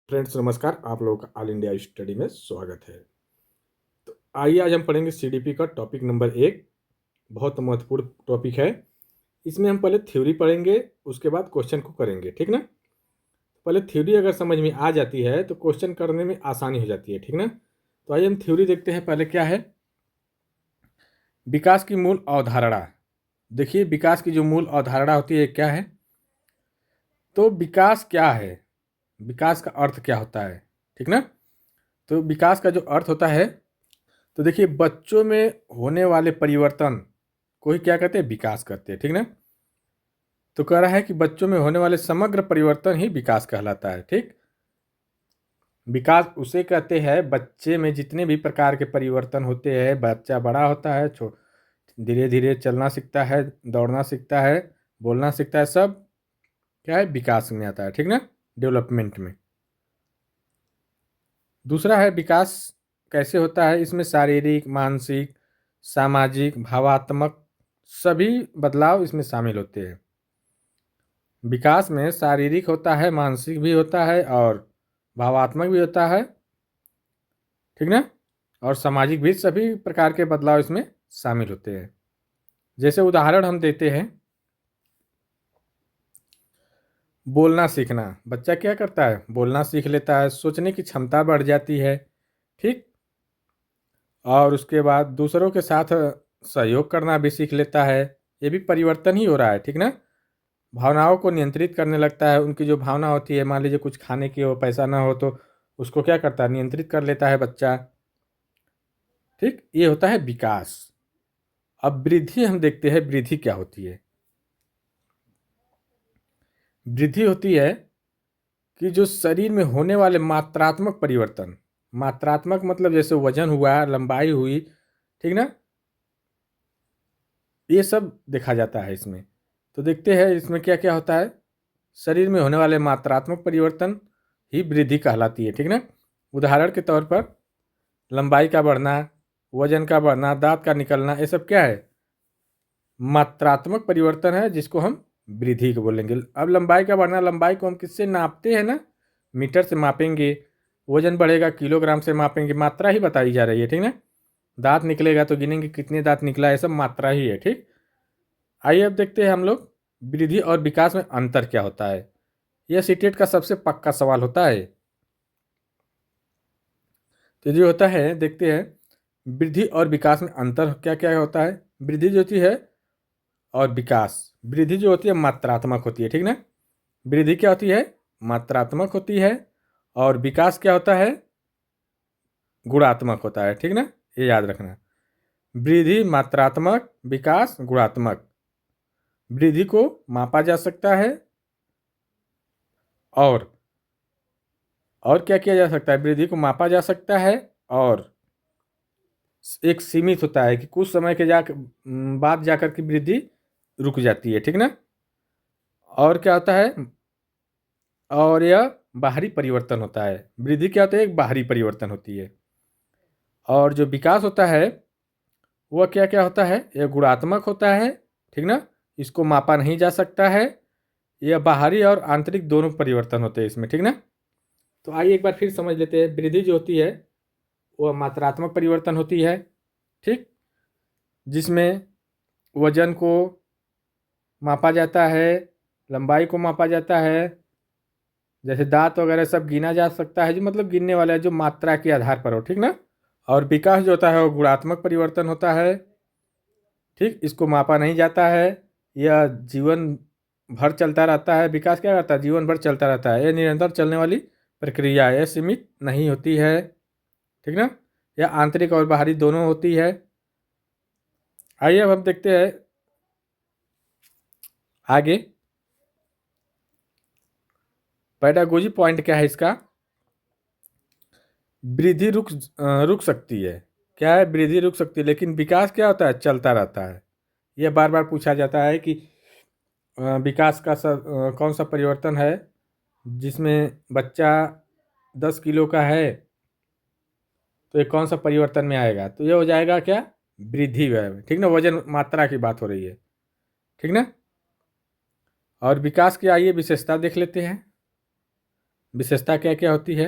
Friends नमस्कार, आप लोगों का ऑल इंडिया स्टडी में स्वागत है। तो आइए आज हम पढ़ेंगे सीडीपी का टॉपिक नंबर 1। बहुत महत्वपूर्ण टॉपिक है। इसमें हम पहले थ्योरी पढ़ेंगे, उसके बाद क्वेश्चन को करेंगे, ठीक ना। पहले थ्योरी अगर समझ में आ जाती है तो क्वेश्चन करने में आसानी हो जाती है, ठीक ना। तो आइए हम थ्योरी देखते हैं। पहले क्या है विकास की मूल अवधारणा। देखिए, विकास की जो मूल अवधारणा होती है क्या है। तो विकास क्या है, विकास का अर्थ क्या होता है, ठीक ना। तो विकास का जो अर्थ होता है, तो देखिए बच्चों में होने वाले परिवर्तन को ही क्या कहते हैं, विकास कहते हैं, ठीक ना। तो कह रहा है कि बच्चों में होने वाले समग्र परिवर्तन ही विकास कहलाता है, ठीक। विकास उसे कहते हैं बच्चे में जितने भी प्रकार के परिवर्तन होते हैं। बच्चा बड़ा होता है, धीरे धीरे चलना सीखता है, दौड़ना सीखता है, बोलना सीखता है, सब क्या है, विकास में आता है, ठीक ना, डेवलपमेंट में। दूसरा है विकास कैसे होता है, इसमें शारीरिक, मानसिक, सामाजिक, भावात्मक सभी बदलाव इसमें शामिल होते हैं। विकास में शारीरिक होता है, मानसिक भी होता है और भावात्मक भी होता है, ठीक ना, और सामाजिक भी, सभी प्रकार के बदलाव इसमें शामिल होते हैं। जैसे उदाहरण हम देते हैं, बोलना सीखना। बच्चा क्या करता है, बोलना सीख लेता है, सोचने की क्षमता बढ़ जाती है, ठीक। और उसके बाद दूसरों के साथ सहयोग करना भी सीख लेता है। ये भी परिवर्तन ही हो रहा है, ठीक ना। भावनाओं को नियंत्रित करने लगता है। उनकी जो भावना होती है, मान लीजिए कुछ खाने की हो, पैसा ना हो, तो उसको क्या करता है, नियंत्रित कर लेता है बच्चा, ठीक। ये होता है विकास। अब वृद्धि हम देखते हैं, वृद्धि क्या होती है। वृद्धि होती है कि जो शरीर में होने वाले मात्रात्मक परिवर्तन, मात्रात्मक मतलब जैसे वजन हुआ, लंबाई हुई, ठीक ना, ये सब देखा जाता है इसमें। तो देखते हैं इसमें क्या क्या होता है। शरीर में होने वाले मात्रात्मक परिवर्तन ही वृद्धि कहलाती है, ठीक ना। उदाहरण के तौर पर लंबाई का बढ़ना, वजन का बढ़ना, दांत का निकलना, ये सब क्या है, मात्रात्मक परिवर्तन है, जिसको हम वृद्धि को बोलेंगे। अब लंबाई का बढ़ना, लंबाई को हम किससे नापते हैं ना, मीटर से मापेंगे। वजन बढ़ेगा, किलोग्राम से मापेंगे, मात्रा ही बताई जा रही है, ठीक ना। दांत निकलेगा तो गिनेंगे कितने दांत निकला, ये सब मात्रा ही है, ठीक। आइए अब देखते हैं हम लोग वृद्धि और विकास में अंतर क्या होता है। यह सीटेट का सबसे पक्का सवाल होता है। तो जो होता है देखते हैं, वृद्धि और विकास में अंतर क्या क्या होता है। वृद्धि जो होती है और विकास, वृद्धि जो होती है मात्रात्मक होती है, ठीक ना। वृद्धि क्या होती है, मात्रात्मक होती है, और विकास क्या होता है, गुणात्मक होता है, ठीक ना। ये याद रखना, वृद्धि मात्रात्मक, विकास गुणात्मक। वृद्धि को मापा जा सकता है और क्या किया जा सकता है, वृद्धि को मापा जा सकता है और एक सीमित होता है कि कुछ समय के बाद जाकर के वृद्धि रुक जाती है, ठीक ना। और क्या होता है, और यह बाहरी परिवर्तन होता है। वृद्धि क्या होता है, एक बाहरी परिवर्तन होती है। और जो विकास होता है वह क्या क्या होता है, यह गुणात्मक होता है, ठीक ना। इसको मापा नहीं जा सकता है। यह बाहरी और आंतरिक दोनों परिवर्तन होते हैं इसमें, ठीक ना। तो आइए एक बार फिर समझ लेते हैं। वृद्धि जो होती है वह मात्रात्मक परिवर्तन होती है, ठीक, जिसमें वजन को मापा जाता है, लंबाई को मापा जाता है, जैसे दांत वगैरह सब गिना जा सकता है, जो मतलब गिनने वाला है, जो मात्रा के आधार पर हो, ठीक ना। और विकास जो होता है वो गुणात्मक परिवर्तन होता है, ठीक। इसको मापा नहीं जाता है, यह जीवन भर चलता रहता है। विकास क्या करता है, जीवन भर चलता रहता है। यह निरंतर चलने वाली प्रक्रिया है, यह सीमित नहीं होती है, ठीक ना। यह आंतरिक और बाहरी दोनों होती है। आइए अब हम देखते हैं आगे पेडागोजी पॉइंट क्या है इसका। वृद्धि रुक सकती है, क्या है, वृद्धि रुक सकती है, लेकिन विकास क्या होता है, चलता रहता है। यह बार बार पूछा जाता है कि विकास का कौन सा परिवर्तन है जिसमें बच्चा 10 किलो का है, तो ये कौन सा परिवर्तन में आएगा, तो ये हो जाएगा क्या, वृद्धि में, ठीक ना। वजन मात्रा की बात हो रही है, ठीक ना। और विकास की आइए विशेषता देख लेते हैं। विशेषता क्या क्या होती है?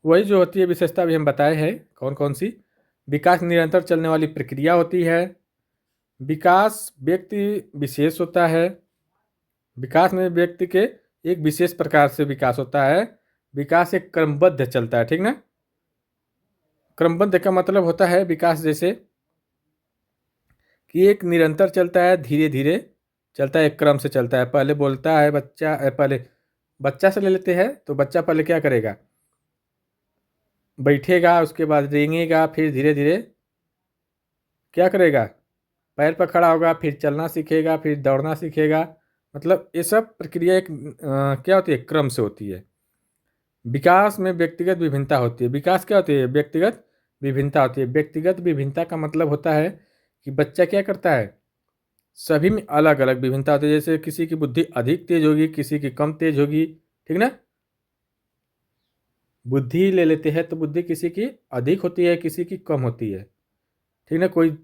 वही जो होती है विशेषता भी हम बताए हैं कौन कौन सी। विकास निरंतर चलने वाली प्रक्रिया होती है। विकास व्यक्ति विशेष होता है। विकास में व्यक्ति के एक विशेष प्रकार से विकास होता है। विकास एक क्रमबद्ध चलता है, ठीक ना। क्रमबद्ध का मतलब होता है विकास जैसे कि एक निरंतर चलता है, धीरे धीरे चलता है, एक क्रम से चलता है। पहले बोलता है बच्चा, पहले बच्चा से ले लेते हैं तो बच्चा पहले क्या करेगा, बैठेगा, उसके बाद रेंगेगा, फिर धीरे धीरे क्या करेगा, पैर पर खड़ा होगा, फिर चलना सीखेगा, फिर दौड़ना सीखेगा। मतलब ये सब प्रक्रिया एक क्या होती है, क्रम से होती है। विकास में व्यक्तिगत विभिन्नता होती है। विकास क्या होती है, व्यक्तिगत विभिन्नता होती है। व्यक्तिगत विभिन्नता का मतलब होता है कि बच्चा क्या करता है, सभी में अलग अलग विभिन्नता होती है। जैसे किसी की बुद्धि अधिक तेज होगी, किसी की कम तेज होगी, ठीक ना। बुद्धि ले लेते हैं तो बुद्धि किसी की अधिक होती है, किसी की कम होती है, ठीक ना। कोई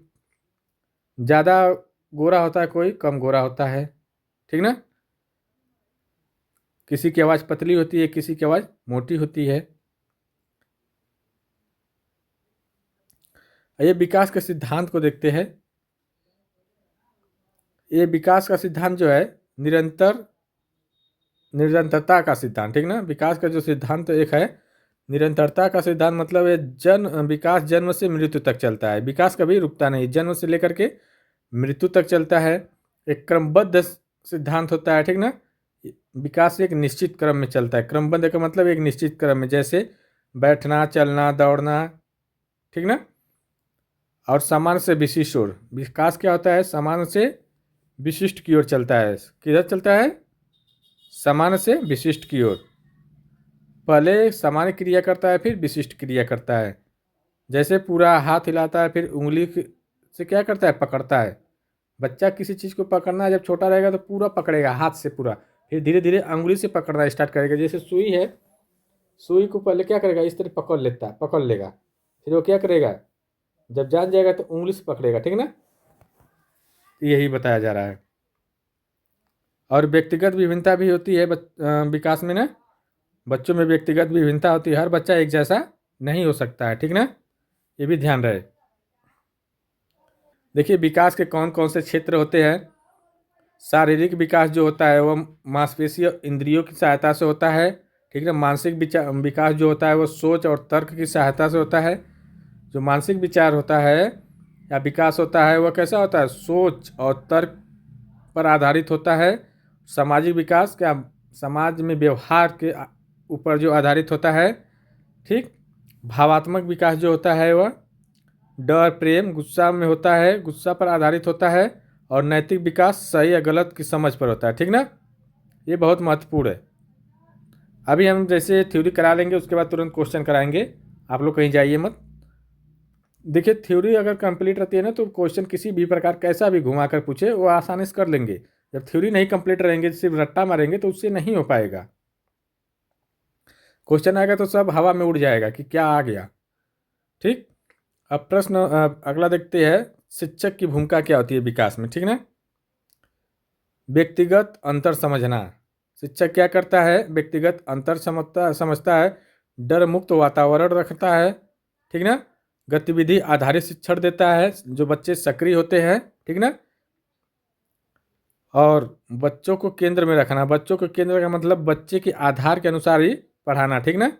ज़्यादा गोरा होता है, कोई कम गोरा होता है, ठीक ना। किसी की आवाज़ पतली होती है, किसी की आवाज़ मोटी होती है। ये विकास के सिद्धांत को देखते हैं। ये विकास का सिद्धांत जो है निरंतरता का सिद्धांत, ठीक ना। विकास का जो सिद्धांत एक है निरंतरता का सिद्धांत, मतलब ये विकास जन्म से मृत्यु तक चलता है। विकास कभी रुकता नहीं, जन्म से लेकर के मृत्यु तक चलता है। एक क्रमबद्ध सिद्धांत होता है, ठीक ना। विकास एक निश्चित क्रम में चलता है। क्रमबद्ध का मतलब एक निश्चित क्रम में, जैसे बैठना, चलना, दौड़ना, ठीक ना। और सामान्य से विशिष्ट ओर, विकास क्या होता है, सामान्य से विशिष्ट की ओर चलता है। किधर चलता है, सामान्य से विशिष्ट की ओर। पहले सामान्य क्रिया करता है, फिर विशिष्ट क्रिया करता है। जैसे पूरा हाथ हिलाता है, फिर उंगली से क्या करता है, पकड़ता है। बच्चा किसी चीज़ को पकड़ना है, जब छोटा रहेगा तो पूरा पकड़ेगा हाथ से पूरा, फिर धीरे धीरे उंगली से पकड़ना स्टार्ट करेगा। जैसे सुई है, सुई को पहले क्या करेगा, इस तरह पकड़ लेगा, फिर वो क्या करेगा, जब जान जाएगा तो उंगली से पकड़ेगा, ठीक ना। यही बताया जा रहा है। और व्यक्तिगत विभिन्नता भी होती है विकास में ना। बच्चों में व्यक्तिगत विभिन्नता होती है, हर बच्चा एक जैसा नहीं हो सकता है, ठीक ना। ये भी ध्यान रहे। देखिए विकास के कौन कौन से क्षेत्र होते हैं। शारीरिक विकास जो होता है वो मांसपेशी और इंद्रियों की सहायता से होता है, ठीक है। मानसिक विकास जो होता है वो सोच और तर्क की सहायता से होता है। जो मानसिक विचार होता है या विकास होता है वह कैसा होता है, सोच और तर्क पर आधारित होता है। सामाजिक विकास क्या, समाज में व्यवहार के ऊपर जो आधारित होता है, ठीक। भावात्मक विकास जो होता है वह डर, प्रेम, गुस्सा में होता है, गुस्सा पर आधारित होता है। और नैतिक विकास सही या गलत की समझ पर होता है, ठीक ना। ये बहुत महत्वपूर्ण है। अभी हम जैसे थ्योरी करा लेंगे, उसके बाद तुरंत क्वेश्चन कराएंगे, आप लोग कहीं जाइए मत। देखिए थ्योरी अगर कंप्लीट रहती है ना तो क्वेश्चन किसी भी प्रकार कैसा भी घुमा कर पूछे वो आसानी से कर लेंगे। जब थ्योरी नहीं कंप्लीट रहेंगे, सिर्फ रट्टा मारेंगे तो उससे नहीं हो पाएगा। क्वेश्चन आएगा तो सब हवा में उड़ जाएगा कि क्या आ गया, ठीक। अब प्रश्न अगला देखते हैं, शिक्षक की भूमिका क्या होती है विकास में, ठीक ना। व्यक्तिगत अंतर समझना, शिक्षक क्या करता है, व्यक्तिगत अंतर समझता है, डर मुक्त वातावरण रखता है, ठीक ना। गतिविधि आधारित शिक्षण देता है, जो बच्चे सक्रिय होते हैं, ठीक ना। और बच्चों को केंद्र में रखना, बच्चों को केंद्र का मतलब बच्चे के आधार के अनुसार ही पढ़ाना, ठीक ना।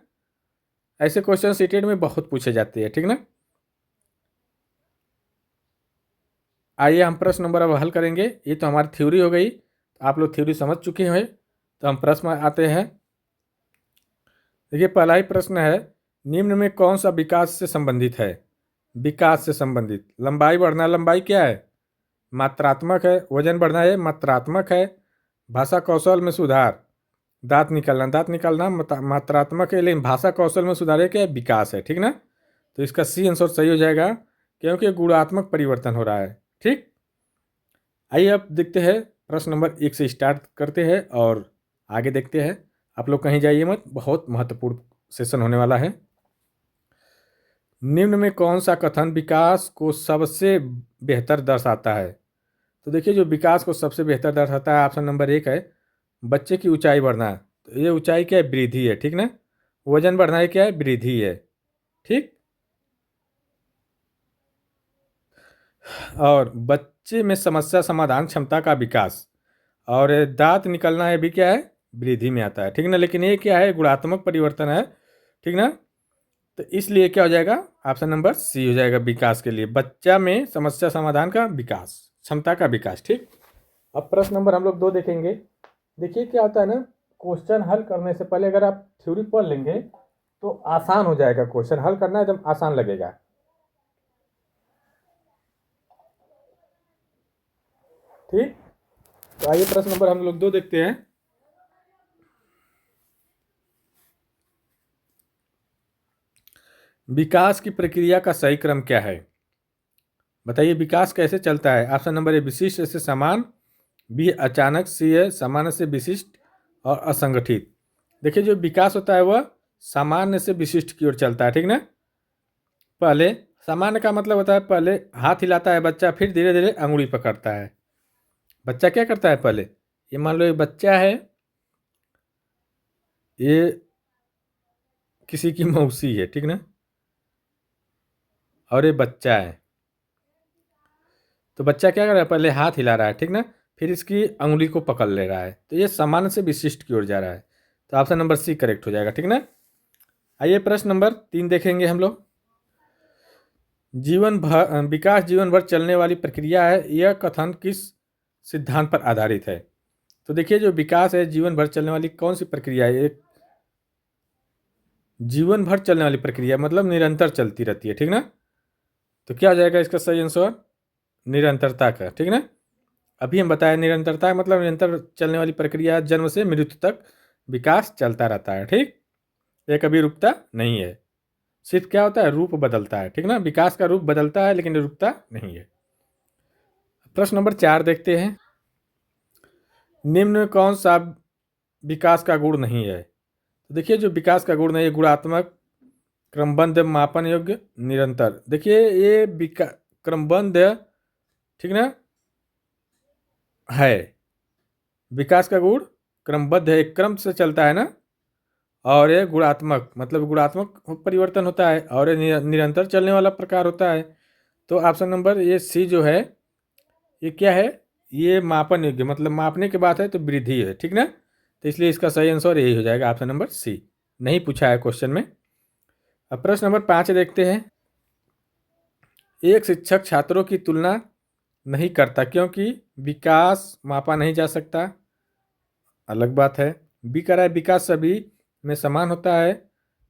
ऐसे क्वेश्चन सीटेट में बहुत पूछे जाते हैं, ठीक ना। आइए हम प्रश्न नंबर अब हल करेंगे। ये तो हमारी थ्योरी हो गई, आप लोग थ्योरी समझ चुके हैं, तो हम प्रश्न आते हैं। देखिए पहला ही प्रश्न है, निम्न में कौन सा विकास से संबंधित है। विकास से संबंधित, लंबाई बढ़ना, लंबाई क्या है, मात्रात्मक है। वजन बढ़ना है, मात्रात्मक है। भाषा कौशल में सुधार, दांत निकलना, दांत निकालना मात्रात्मक है, लेकिन भाषा कौशल में सुधार है क्या, विकास है, ठीक ना। तो इसका सी आंसर सही हो जाएगा, क्योंकि गुणात्मक परिवर्तन हो रहा है, ठीक। आइए अब देखते हैं, प्रश्न नंबर 1 से स्टार्ट करते हैं और आगे देखते हैं। आप लोग कहीं जाइए मत, बहुत महत्वपूर्ण सेशन होने वाला है। निम्न में कौन सा कथन विकास को सबसे बेहतर दर्शाता है। तो देखिए जो विकास को सबसे बेहतर दर्शाता है, ऑप्शन नंबर 1 है, बच्चे की ऊंचाई बढ़ना। तो ये ऊंचाई क्या है, वृद्धि है, ठीक ना। वजन बढ़ना है क्या है, वृद्धि है, ठीक। और बच्चे में समस्या समाधान क्षमता का विकास, और दांत निकलना है भी क्या है, वृद्धि में आता है, ठीक ना। लेकिन ये क्या है, गुणात्मक परिवर्तन है, ठीक ना। तो इसलिए क्या हो जाएगा, ऑप्शन नंबर सी हो जाएगा विकास के लिए, बच्चा में समस्या समाधान का विकास, क्षमता का विकास, ठीक। अब प्रश्न नंबर हम लोग 2 देखेंगे। देखिए क्या होता है ना, क्वेश्चन हल करने से पहले अगर आप थ्योरी पढ़ लेंगे तो आसान हो जाएगा, क्वेश्चन हल करना एकदम आसान लगेगा, ठीक। तो आइए प्रश्न नंबर हम लोग 2 देखते हैं। विकास की प्रक्रिया का सही क्रम क्या है, बताइए विकास कैसे चलता है। ऑप्शन नंबर ए विशिष्ट से समान, बी अचानक, सी है सामान्य से विशिष्ट और असंगठित। देखिए जो विकास होता है वह सामान्य से विशिष्ट की ओर चलता है, ठीक ना। पहले सामान्य का मतलब होता है पहले हाथ हिलाता है बच्चा, फिर धीरे धीरे अंगुली पकड़ता है। बच्चा क्या करता है पहले, ये मान लो ये बच्चा है, ये किसी की मौसी है, ठीक ना, और ये बच्चा है। तो बच्चा क्या कर रहा है, पहले हाथ हिला रहा है, ठीक ना, फिर इसकी अंगुली को पकड़ ले रहा है, तो ये सामान्य से विशिष्ट की ओर जा रहा है। तो ऑप्शन नंबर सी करेक्ट हो जाएगा, ठीक ना। आइए प्रश्न नंबर 3 देखेंगे हम लोग। जीवन भर विकास जीवन भर चलने वाली प्रक्रिया है, यह कथन किस सिद्धांत पर आधारित है। तो देखिए जो विकास है जीवन भर चलने वाली कौन सी प्रक्रिया है, एक जीवन भर चलने वाली प्रक्रिया मतलब निरंतर चलती रहती है, ठीक ना। तो क्या हो जाएगा इसका सही आंसर, निरंतरता का, ठीक ना। अभी हम बताएं निरंतरता मतलब निरंतर चलने वाली प्रक्रिया, जन्म से मृत्यु तक विकास चलता रहता है, ठीक। ये कभी रुकता नहीं है, सिर्फ क्या होता है रूप बदलता है, ठीक ना। विकास का रूप बदलता है लेकिन रुकता नहीं है। प्रश्न नंबर 4 देखते हैं। निम्न में कौन सा विकास का गुण नहीं है। तो देखिए जो विकास का गुण नहीं है, गुणात्मक, क्रमबद्ध, मापन योग्य, निरंतर। देखिए ये क्रमबद्ध, ठीक ना, है। विकास का गुण क्रमबद्ध है, एक क्रम से चलता है ना। और ये गुणात्मक मतलब गुणात्मक परिवर्तन होता है, और ये निरंतर चलने वाला प्रकार होता है। तो ऑप्शन नंबर ये सी जो है, ये क्या है, ये मापन योग्य मतलब मापने के बाद है तो वृद्धि है, ठीक ना। तो इसलिए इसका सही आंसर यही हो जाएगा, ऑप्शन नंबर सी। नहीं पूछा है क्वेश्चन में। अब प्रश्न नंबर 5 देखते हैं। एक शिक्षक छात्रों की तुलना नहीं करता क्योंकि विकास मापा नहीं जा सकता, अलग बात है। बी कह रहा है विकास सभी में समान होता है,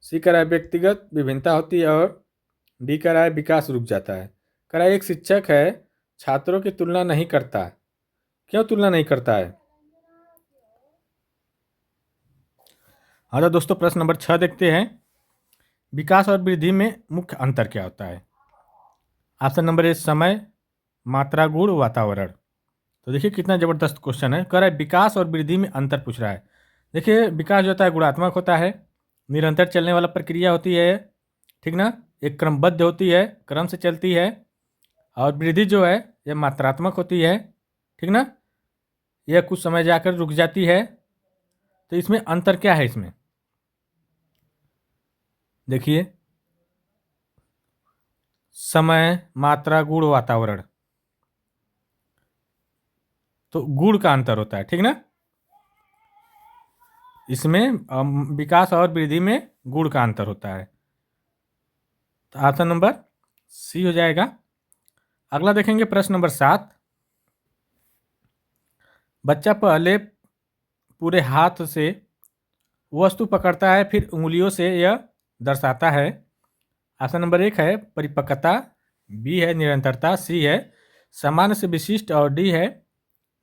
सी कह रहा है व्यक्तिगत विभिन्नता होती है, और डी कह रहा है विकास रुक जाता है। कह रहा है एक शिक्षक है छात्रों की तुलना नहीं करता, क्यों तुलना नहीं करता है। हाँ तो दोस्तों प्रश्न नंबर 6 देखते हैं। विकास और वृद्धि में मुख्य अंतर क्या होता है। ऑप्शन नंबर ए समय, मात्रा, गुण, वातावरण। तो देखिए कितना ज़बरदस्त क्वेश्चन है। कह रहा है विकास और वृद्धि में अंतर पूछ रहा है। देखिए विकास जो होता है गुणात्मक होता है, निरंतर चलने वाला प्रक्रिया होती है, ठीक ना, एक क्रमबद्ध होती है, क्रम से चलती है। और वृद्धि जो है यह मात्रात्मक होती है, ठीक ना, यह कुछ समय जाकर रुक जाती है। तो इसमें अंतर क्या है, इसमें देखिए समय, मात्रा, गुण, वातावरण। तो गुण का अंतर होता है, ठीक ना। इसमें विकास और वृद्धि में गुण का अंतर होता है। तो ऑप्शन नंबर सी हो जाएगा। अगला देखेंगे प्रश्न नंबर 7। बच्चा पहले पूरे हाथ से वस्तु पकड़ता है, फिर उंगलियों से यह दर्शाता है। ऑप्शन नंबर 1 है परिपक्वता, बी है निरंतरता, सी है सामान्य से विशिष्ट, और डी है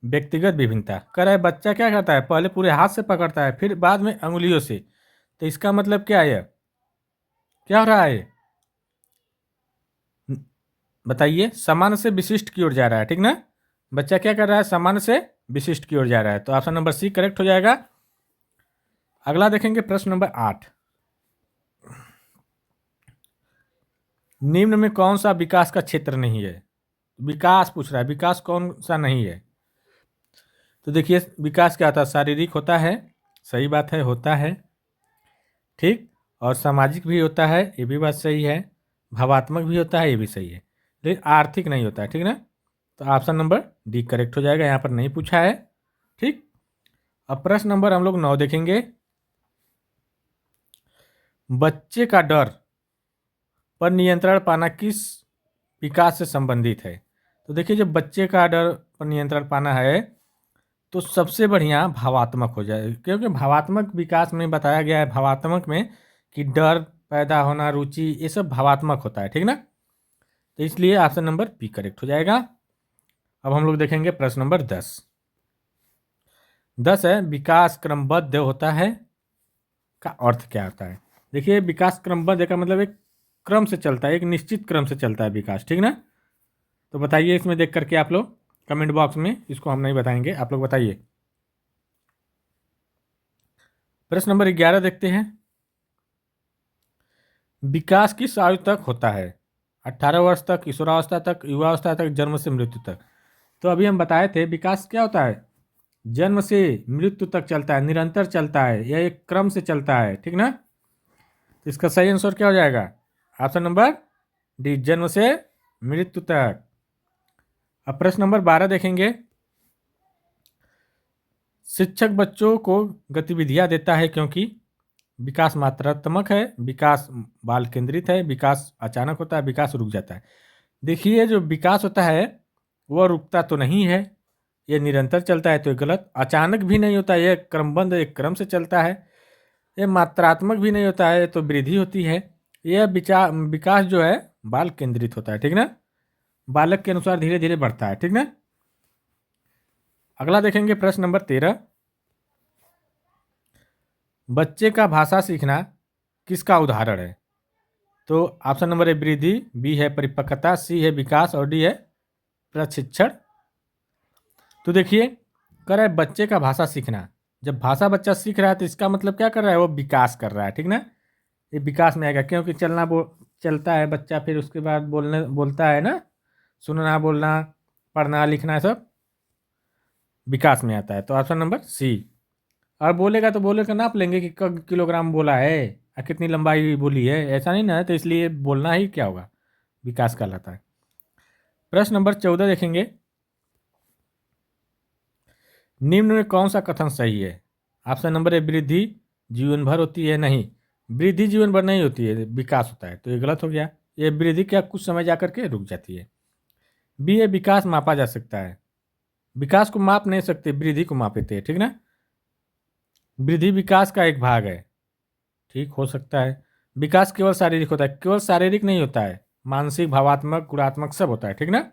व्यक्तिगत विभिन्नता। कह रहा है बच्चा क्या करता है, पहले पूरे हाथ से पकड़ता है, फिर बाद में अंगुलियों से। तो इसका मतलब क्या है, क्या हो रहा है बताइए, सामान्य से विशिष्ट की ओर जा रहा है, ठीक ना। बच्चा क्या कर रहा है, सामान्य से विशिष्ट की ओर जा रहा है। तो ऑप्शन नंबर सी करेक्ट हो जाएगा। अगला देखेंगे प्रश्न नंबर 8। निम्न में कौन सा विकास का क्षेत्र नहीं है। विकास पूछ रहा है, विकास कौन सा नहीं है। तो देखिए विकास क्या होता है, शारीरिक होता है, सही बात है, होता है। ठीक, और सामाजिक भी होता है, ये भी बात सही है। भावात्मक भी होता है, ये भी सही है, लेकिन आर्थिक नहीं होता है। ठीक ना, तो ऑप्शन नंबर डी करेक्ट हो जाएगा, यहाँ पर नहीं पूछा है। ठीक, अब प्रश्न नंबर हम लोग 9 देखेंगे। बच्चे का डर पर नियंत्रण पाना किस विकास से संबंधित है? तो देखिए, जब बच्चे का डर पर नियंत्रण पाना है तो सबसे बढ़िया भावात्मक हो जाए, क्योंकि भावात्मक विकास में बताया गया है, भावात्मक में कि डर पैदा होना, रुचि, ये सब भावात्मक होता है। ठीक ना, तो इसलिए ऑप्शन नंबर बी करेक्ट हो जाएगा। अब हम लोग देखेंगे प्रश्न नंबर 10। 10 है, विकास क्रमबद्ध होता है का अर्थ क्या होता है? देखिए, विकास क्रमबद्ध का मतलब एक क्रम से चलता है, एक निश्चित क्रम से चलता है विकास। ठीक ना, तो बताइए इसमें देख करके आप लोग कमेंट बॉक्स में, इसको हम नहीं बताएंगे, आप लोग बताइए। प्रश्न नंबर 11 देखते हैं। विकास किस आयु तक होता है? 18 वर्ष तक, किशोरावस्था तक, युवावस्था तक, जन्म से मृत्यु तक? तो अभी हम बताए थे विकास क्या होता है, जन्म से मृत्यु तक चलता है, निरंतर चलता है, यह एक क्रम से चलता है। ठीक ना, तो इसका सही आंसर क्या हो जाएगा? ऑप्शन नंबर डी, जन्म से मृत्यु तक। अब प्रश्न नंबर 12 देखेंगे। शिक्षक बच्चों को गतिविधियां देता है क्योंकि विकास मात्रात्मक है, विकास बाल केंद्रित है, विकास अचानक होता है, विकास रुक जाता है। देखिए, जो विकास होता है वह रुकता तो नहीं है, ये निरंतर चलता है, तो ये गलत। अचानक भी नहीं होता, यह क्रमबद्ध एक क्रम से चलता है। ये मात्रात्मक भी नहीं होता है, तो वृद्धि होती है। यह विकास जो है बाल केंद्रित होता है। ठीक ना, बालक के अनुसार धीरे धीरे बढ़ता है। ठीक ना, अगला देखेंगे प्रश्न नंबर 13। बच्चे का भाषा सीखना किसका उदाहरण है? तो ऑप्शन नंबर ए वृद्धि, बी है परिपक्वता, सी है विकास और डी है प्रशिक्षण। तो देखिए, कर रहा है बच्चे का भाषा सीखना। जब भाषा बच्चा सीख रहा है तो इसका मतलब क्या कर रहा है, वो विकास कर रहा है। ठीक ना, ये विकास में आएगा, क्योंकि चलता है बच्चा, फिर उसके बाद बोलता है ना, सुनना, बोलना, पढ़ना, लिखना, सब विकास में आता है। तो ऑप्शन नंबर सी। और बोलेगा तो बोलेगा, नाप लेंगे कि किलोग्राम बोला है और कितनी लंबाई बोली है, ऐसा नहीं ना, तो इसलिए बोलना ही क्या होगा, विकास कहलाता है। प्रश्न नंबर 14 देखेंगे। निम्न में कौन सा कथन सही है? ऑप्शन नंबर ए वृद्धि जीवन भर होती है, नहीं, वृद्धि जीवन भर नहीं होती है, विकास होता है, तो ये गलत हो गया। ये वृद्धि क्या कुछ समय जा करके रुक जाती है। बी ए विकास मापा जा सकता है, विकास को माप नहीं सकते, वृद्धि को मापते हैं। ठीक ना, वृद्धि विकास का एक भाग है। ठीक, हो सकता है। विकास केवल शारीरिक होता है, केवल शारीरिक नहीं होता है, मानसिक, भावात्मक, गुणात्मक सब होता है। ठीक ना,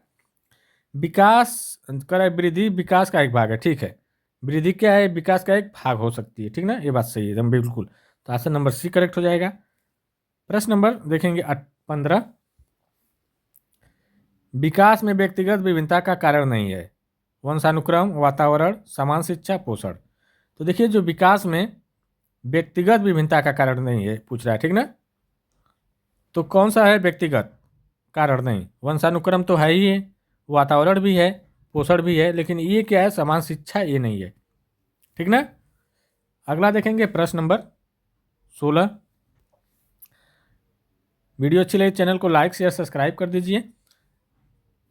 विकास कर वृद्धि विकास का एक भाग है। ठीक है, वृद्धि क्या है, विकास का एक भाग हो सकती है। ठीक ना, ये बात सही है एकदम बिल्कुल। तो ऑप्शन नंबर सी करेक्ट हो जाएगा। प्रश्न नंबर देखेंगे 15। विकास में व्यक्तिगत विभिन्नता का कारण नहीं है, वंशानुक्रम, वातावरण, समान शिक्षा, पोषण। तो देखिए, जो विकास में व्यक्तिगत विभिन्नता का कारण नहीं है पूछ रहा है। ठीक ना, तो कौन सा है व्यक्तिगत कारण नहीं? वंशानुक्रम तो है ही है, वातावरण भी है, पोषण भी है, लेकिन ये क्या है, समान शिक्षा, ये नहीं है। ठीक ना, अगला देखेंगे प्रश्न नंबर 16। वीडियो अच्छी लगी चैनल को लाइक शेयर सब्सक्राइब कर दीजिए।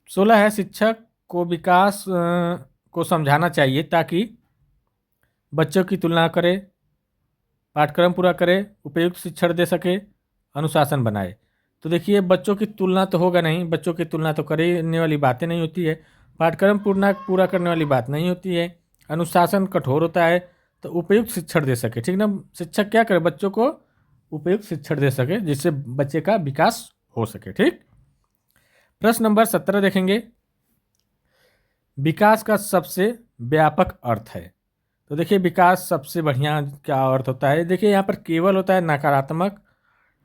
16 है, शिक्षक को विकास को समझाना चाहिए ताकि बच्चों की तुलना करे, पाठ्यक्रम पूरा करे, उपयुक्त शिक्षण दे सके, अनुशासन बनाए। तो देखिए, बच्चों की तुलना तो होगा नहीं, बच्चों की तुलना तो करने वाली बातें नहीं होती है, पाठ्यक्रम पूरा करने वाली बात नहीं होती है, अनुशासन कठोर होता है, तो उपयुक्त शिक्षण दे सके। ठीक ना, शिक्षक क्या करे, बच्चों को उपयुक्त शिक्षण दे सके जिससे बच्चे का विकास हो सके। ठीक, प्रश्न नंबर 17 देखेंगे। विकास का सबसे व्यापक अर्थ है। तो देखिए, विकास सबसे बढ़िया क्या अर्थ होता है? देखिए, यहाँ पर केवल होता है नकारात्मक,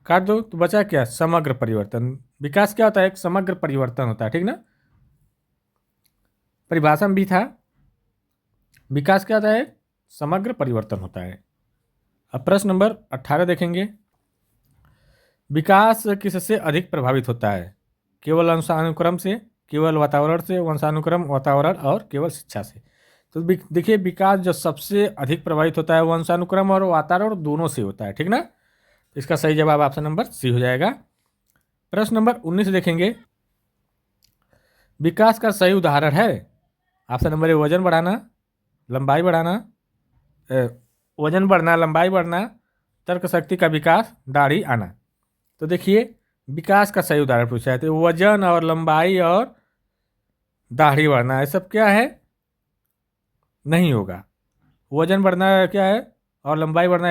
काट दो तो बचा क्या, समग्र परिवर्तन। विकास क्या होता है, एक समग्र परिवर्तन होता है। ठीक ना, परिभाषा में भी था, विकास क्या होता है, समग्र परिवर्तन होता है। अब प्रश्न नंबर 18 देखेंगे। विकास किससे अधिक प्रभावित होता है? केवल वंशानुक्रम से, केवल वातावरण से, वंशानुक्रम, वातावरण और केवल शिक्षा से। तो देखिए विकास जो सबसे अधिक प्रभावित होता है वंशानुक्रम और वातावरण दोनों से होता है, ठीक ना। तो इसका सही जवाब ऑप्शन नंबर सी हो जाएगा। प्रश्न नंबर 19 देखेंगे, विकास का सही उदाहरण है। ऑप्शन नंबर ए वजन बढ़ाना, लंबाई बढ़ाना, वजन बढ़ना, लंबाई बढ़ना, तर्क शक्ति का विकास, दाढ़ी आना। तो देखिए विकास का सही उदाहरण पूछा है, तो वजन और लंबाई और दाढ़ी बढ़ना ये सब क्या है, नहीं होगा। वजन बढ़ना क्या है और लंबाई बढ़ना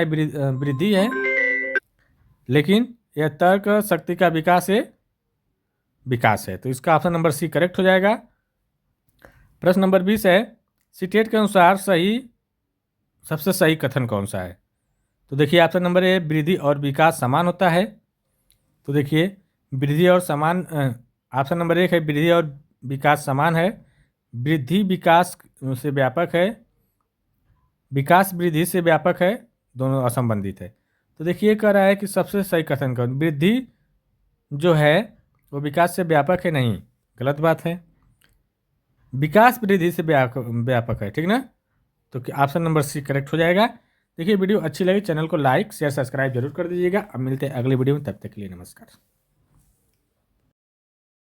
वृद्धि है, लेकिन यह तर्क शक्ति का विकास है। तो इसका ऑप्शन नंबर सी करेक्ट हो जाएगा। प्रश्न नंबर 20 है, सीटेट के अनुसार सबसे सही कथन कौन सा है। तो देखिए ऑप्शन नंबर ए वृद्धि और विकास समान होता है। तो देखिए वृद्धि और समान, ऑप्शन नंबर 1 है वृद्धि और विकास समान है, वृद्धि विकास से व्यापक है, विकास वृद्धि से व्यापक है, दोनों असंबंधित है। तो देखिए कह रहा है कि सबसे सही कथन कौन, वृद्धि जो है वो विकास से व्यापक है, नहीं, गलत बात है। विकास वृद्धि से व्यापक है, ठीक ना। तो ऑप्शन नंबर सी करेक्ट हो जाएगा। देखिए वीडियो अच्छी लगी चैनल को लाइक शेयर सब्सक्राइब जरूर कर दीजिएगा। अब मिलते हैं अगले वीडियो में, तब तक के लिए नमस्कार।